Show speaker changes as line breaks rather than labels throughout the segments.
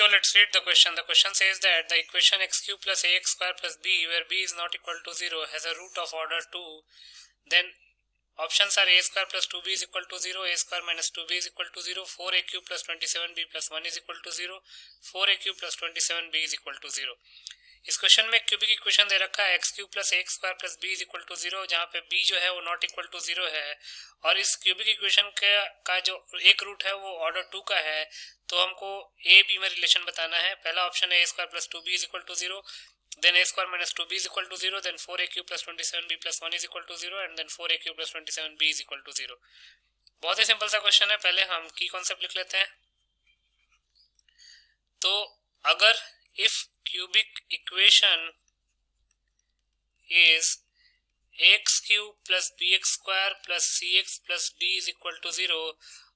So let's read the question. The question says that the equation x cube plus ax square plus b, where b is not equal to 0, has a root of order 2. Then options are a square plus 2b is equal to 0, a square minus 2b is equal to 0, 4a cube plus 27b plus 1 is equal to 0, 4a cube plus 27b is equal to 0. इस question में cubic equation दे रखा है x cube plus x square plus b is equal to 0, जहाँ पे b जो है वो नॉट इक्वल टू 0 है, और इस क्यूबिक इक्वेशन का जो एक रूट है वो ऑर्डर 2 का है। तो हमको ए बी में रिलेशन बताना है। पहला ऑप्शन है a square plus 2b is equal to 0, then a square minus 2b is equal to 0, then 4a cube plus 27b plus 1 is equal to 0 and then 4a cube plus 27b is equal to 0। बहुत ही simple सा question है। पहले हम की concept लिख लेते हैं। तो अगर if cubic equation is ax cube plus bx square plus cx plus d is equal to 0,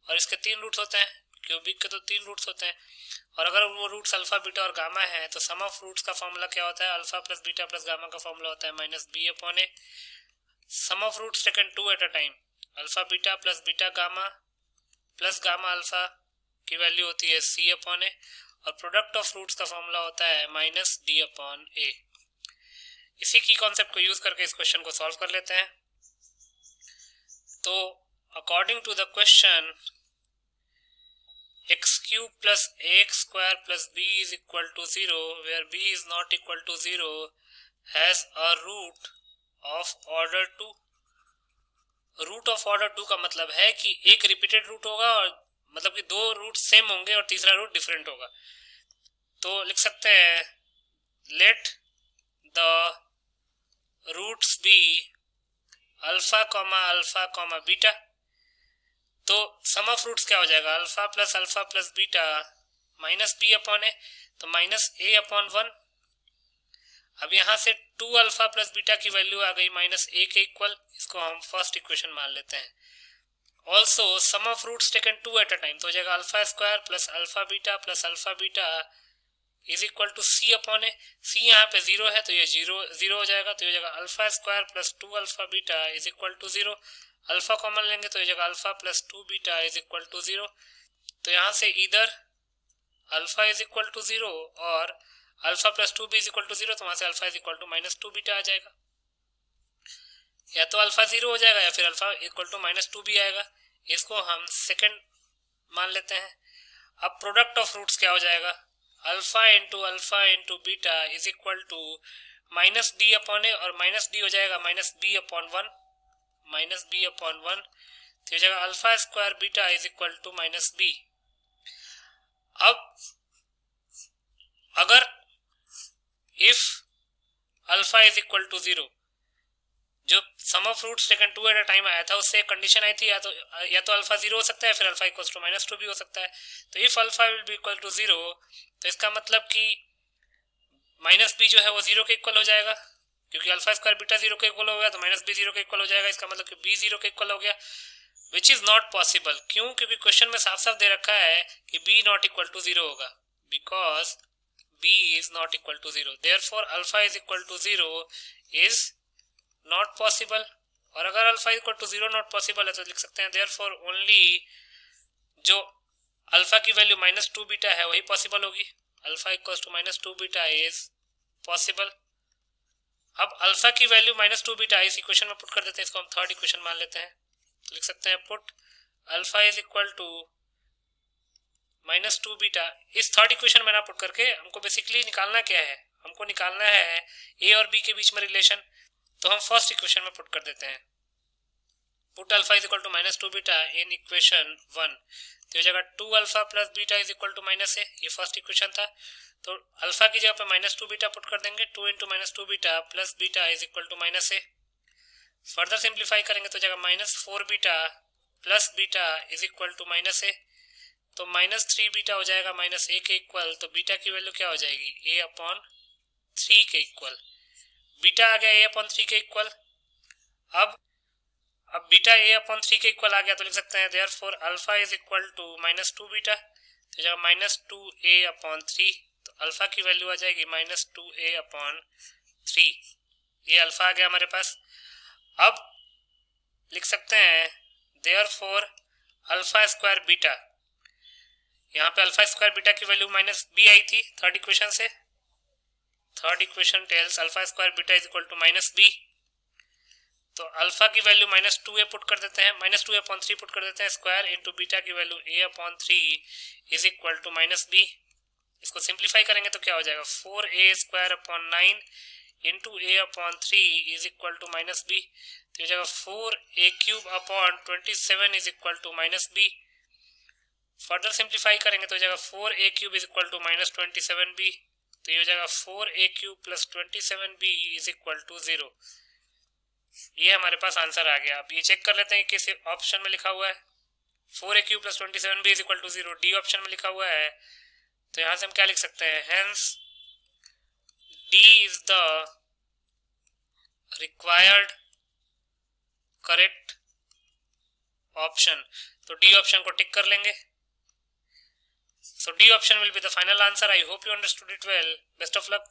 और इसके तीन रूट्स होते हैं, क्यूबिक के तो तीन रूट्स होते हैं, और अगर वो रूट्स अल्फा बीटा और गामा है तो सम ऑफ रूट्स का फॉर्मूला क्या होता है, alpha plus beta plus gamma का फॉर्मूला होता है minus b upon a. Sum of roots taken two at a time, alpha beta plus beta gamma plus gamma alpha की वैल्यू होती है सी अपॉन ए, और प्रोडक्ट ऑफ रूट्स का formula होता है माइनस डी अपॉन ए। इसी की concept को यूज करके इस क्वेश्चन को सॉल्व कर लेते हैं। तो according to the question x cube plus x square plus b is equal to 0 where b is not equal to 0 has a root of order 2। Root of order 2 का मतलब है कि एक रिपीटेड रूट होगा, और मतलब कि दो रूट सेम होंगे और तीसरा रूट डिफरेंट होगा। तो लिख सकते हैं let the roots be alpha comma beta. तो सम ऑफ रूट्स क्या हो जाएगा, alpha plus beta minus b upon a, तो माइनस ए अपॉन 1। अब यहाँ से 2 अल्फा प्लस बीटा की वैल्यू आ गई माइनस ए के इक्वल, इसको हम फर्स्ट इक्वेशन मान लेते हैं। Also sum of roots taken two at a time, तो हो जाएगा alpha square plus alpha beta is equal to c upon a. C यहाँ पे 0 है तो ये 0 हो जाएगा, तो ये हो जाएगा alpha square plus 2 alpha beta is equal to 0। Alpha common लेंगे तो ये जाएगा alpha plus 2 beta is equal to 0। तो यहाँ से इधर अल्फा इज इक्वल टू 0 और अल्फा प्लस 2 भी इज इक्वल टू 0, तो वहां से alpha is equal to minus 2 beta आ जाएगा। या तो अल्फा 0 हो जाएगा या फिर अल्फा इक्वल टू माइनस 2 भी आएगा। इसको हम सेकंड मान लेते हैं। अब प्रोडक्ट ऑफ रूट्स क्या हो जाएगा, alpha into beta is equal to minus d upon a, और माइनस डी हो जाएगा माइनस बी अपॉन 1, तो हो जाएगा alpha square beta is equal to minus b. अब अगर if alpha is equal to 0, जो sum of roots taken two at a time आया था उससे कंडीशन आई थी, या तो अल्फा 0 हो सकता है, फिर अल्फा इक्वल टू माइनस 2 भी हो सकता है। तो if alpha will be equal to 0, तो इसका मतलब कि माइनस बी जो है वो 0 के इक्वल हो जाएगा, क्योंकि अल्फा स्क्वायर बीटा 0 के इक्वल हो गया, तो माइनस बी 0 के इक्वल हो जाएगा। इसका मतलब कि बी 0 के इक्वल हो गया, विच इज नॉट पॉसिबल। क्यों? क्योंकि क्वेश्चन में साफ साफ दे रखा है कि बी नॉट इक्वल टू 0 होगा, because b is not equal to 0, therefore alpha is equal to 0 is not possible. और अगर alpha equal to 0 not possible है तो लिख सकते हैं देयरफॉर ओनली जो अल्फा की वैल्यू माइनस 2 बीटा है वही पॉसिबल होगी। Alpha equal to minus 2 beta is possible. अब अल्फा की वैल्यू माइनस 2 बीटा इस इक्वेशन में पुट कर देते हैं, इसको हम थर्ड इक्वेशन मान लेते हैं। तो लिख सकते हैं put alpha is equal to minus 2 beta. इस थर्ड इक्वेशन में ना पुट करके हमको बेसिकली निकालना क्या है, हमको निकालना है ए और बी के बीच में रिलेशन। तो हम फर्स्ट इक्वेशन में पुट कर देते हैं, put alpha is equal to minus 2 beta in equation 1। तो हो जाएगा 2 alpha plus beta is equal to minus a, ये फर्स्ट इक्वेशन था। तो अल्फा की जगह पे माइनस 2 बीटा पुट कर देंगे, 2 into minus 2 beta plus beta is equal to minus a. Further simplify करेंगे तो जाएगा minus 4 beta plus beta is equal to minus a. तो माइनस 3 बीटा हो जाएगा माइनस ए के इक्वल, तो बीटा की वैल्यू क्या हो जाएगी, ए अपॉन 3 के इक्वल। बीटा आ गया ए अपॉन 3 के इक्वल। अब बीटा ए अपॉन 3 के इक्वल आ गया, तो लिख सकते हैं therefore alpha is equal to minus 2 beta, तो जाएगा माइनस 2 ए अपॉन 3। तो अल्फा की वैल्यू आ जाएगी माइनस 2 ए अपॉन 3। ये अल्फा आ गया हमारे पास। अब लिख सकते हैं देयरफॉर अल्फा स्क्वायर बीटा यहाँ पे अल्फा स्क्वायर बीटा की वैल्यू माइनस बी आई थी थर्ड इक्वेशन से. Third equation tells alpha square beta is equal to minus b. तो अल्फा की value minus two a put कर देते हैं, minus two a upon three put कर देते हैं स्क्वायर इंटू बीटा की value a upon three is equal to minus b. इसको सिंप्लीफाई करेंगे तो क्या हो जाएगा, 4a square upon 9 into a upon three is equal to minus b. तो ये जाएगा 4a cube upon 27 is equal to minus बी. फर्दर सिंप्लीफाई करेंगे तो हो जाएगा 4a cube is equal to minus 27b. तो ये हो जाएगा 4a cube plus 27b is equal to 0. ये हमारे पास आंसर आ गया. अब ये चेक कर लेते हैं किस ऑप्शन में लिखा हुआ है. 4a cube plus 27b is equal to 0 d option में लिखा हुआ है. तो यहां से हम क्या लिख सकते हैं, hence D is the required correct option. तो डी ऑप्शन को टिक कर लेंगे. So D option will be the final answer. I hope you understood it well. Best of luck.